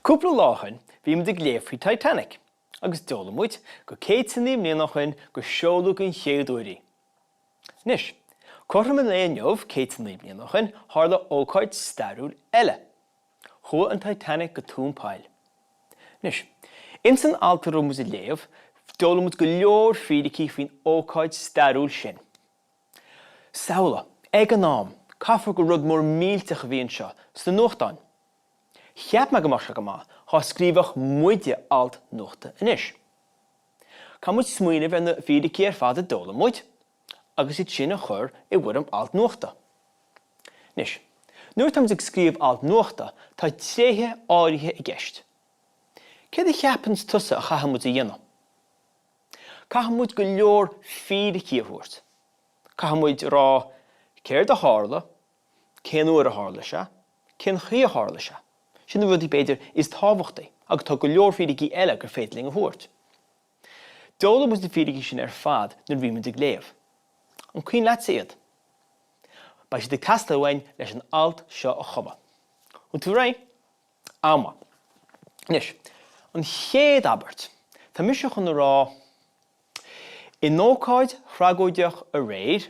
Cúpla láithreáin bhí muid ag léamh faoi Titanic, agus dóla muid go 100 mblianachain go seoladh an chéadúirí. Nis, chuirfeadh an léinneomh 100 mblianachain tharla ócáid stairiúil eile. Thua an Titanic go túnpáil. Nis, in san altar ó muid a léamh, dóla muid go leor frídící faoin ócáid stairiúil sin. Samhla, ag an am, caithfear go rud mór mílteach a bhíonn seo sa nuachtáin. Cheap me go mar se go má, há scríbhneoch muide alt nuachta inis. Cá muid smaoinemh ar na fídící ar fad a dóla muid, agus iad sin a chur I bhuirim alt nuachta. Nis, nuair tá muid ag scríobh alt nuachta, tá tréthe áirithe I gceist. Céad a cheapans tusa a chaithe muid a dhéanamh? Caithe muid go leor fídící a bhuairt. Caithe muid rá céir a tharla, cén uair a tharla se, cén chaoi a tharla se. Sin bhfuil beidir is tábhachtaí, agus tá go leor fídící eile gur féitling a bhuairt. Dóla muid na fídící sin ar fad nuair bhí muid ag léamh. An cuoin leat iad. Ba siad ag teasta amhain leis an alt seo a chuma. An tú raibh? Ábhar. Nis, an chéad Ábhart, tá miseach an rá in ócáid freagóideach a réir,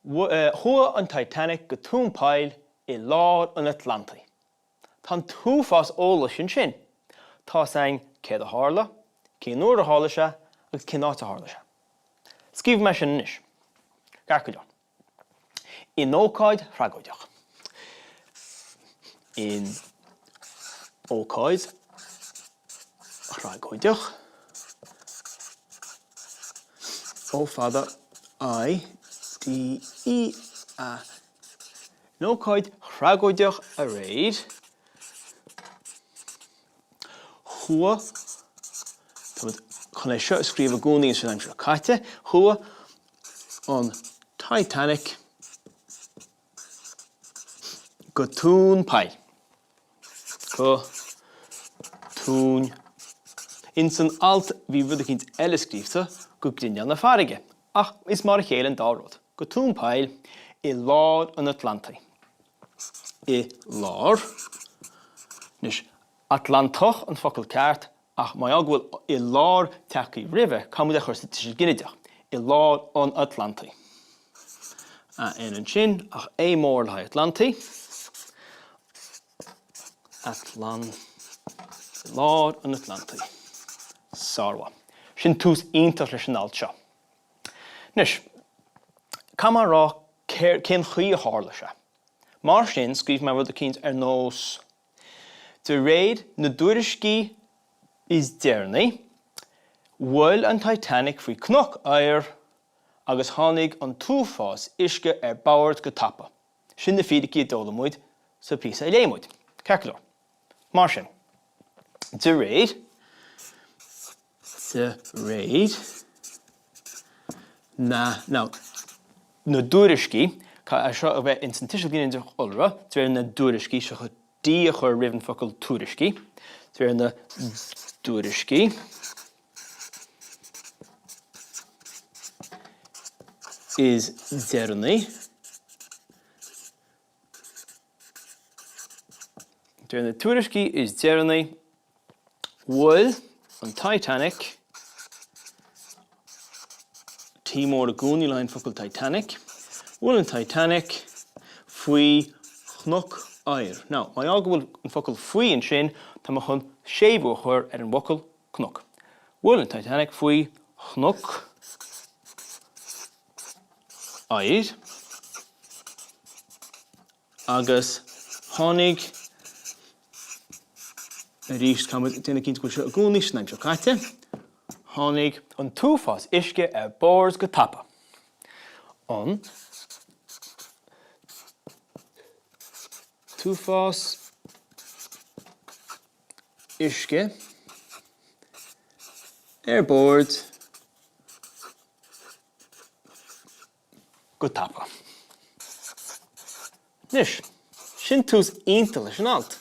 thua an Titanic go túnpáil I lár an Atlantaí. Tá túfás óla sin sin. Tá sang céad a tharla, cén uair a tharla se, agus cén áit a tharla se. Scríobh me sin inis. Gar go leor. In ócáid freagóideach. In ócáid freagóideach. Ó fada I, D, E, A. In ócáid freagóideach a réir, thua, chun é seo scríobh a gúnaí sin aimseo caite, thua an Titanic go túnpáil. Go tún. In san alt bhí bhfuil cinnt eile scríobhta go glinne na farige, ach is mar a chéile an dáród. Go túnpáil I lár an Atlantaí. I lár, nis Atlantach an focail ceart, ach mai aghfuil I lár teacaí ribhe, camúd a chuirsa tíos ginideach. I lár an Atlantaí. A an sin, ach é mór le Atlantaí. Lár an Atlantaí. Sarwa. Sin tús iontas leis an alt seo. Nis, cá mar rá cén chaoi a tharla se. Mar sin scríobh me rud a cinnt ar nós. De réad na dúiriscí is dearnaí, bhfuil an Titanic faoi cnoc air agus tháinig an túfás uisce ar bord go tapa. Sin na fídící dóla muid sa píosa I léamúid. Ceac go leor. Mar sin. De réad na dúiriscí, cá seo a bheith in san tiisiil ginidir olra, na dúiriscí seo chu dí a chur ribbhan focail túiriscí, na dúiriscí is dearnaí, na túiriscí is dearnaí, bhfuil an Titanic Tímór a gúnaí lein focail Titanic, bhfuil an Titanic faoi cnoc air. Now, mai agah bhfuil an focail faoi an sin, tá mar chun séimhú a chur ar an focail cnoc. Bhfuil an Titanic faoi cnoc air, agus tháinig a rís camad déna cinnt go seo a gúnaí sin aimseo caite, tháinig an túfás uisce ar bord go tapa. An túfás uisce ar bord go tapa. Nis, sin tús ionta leis an alt.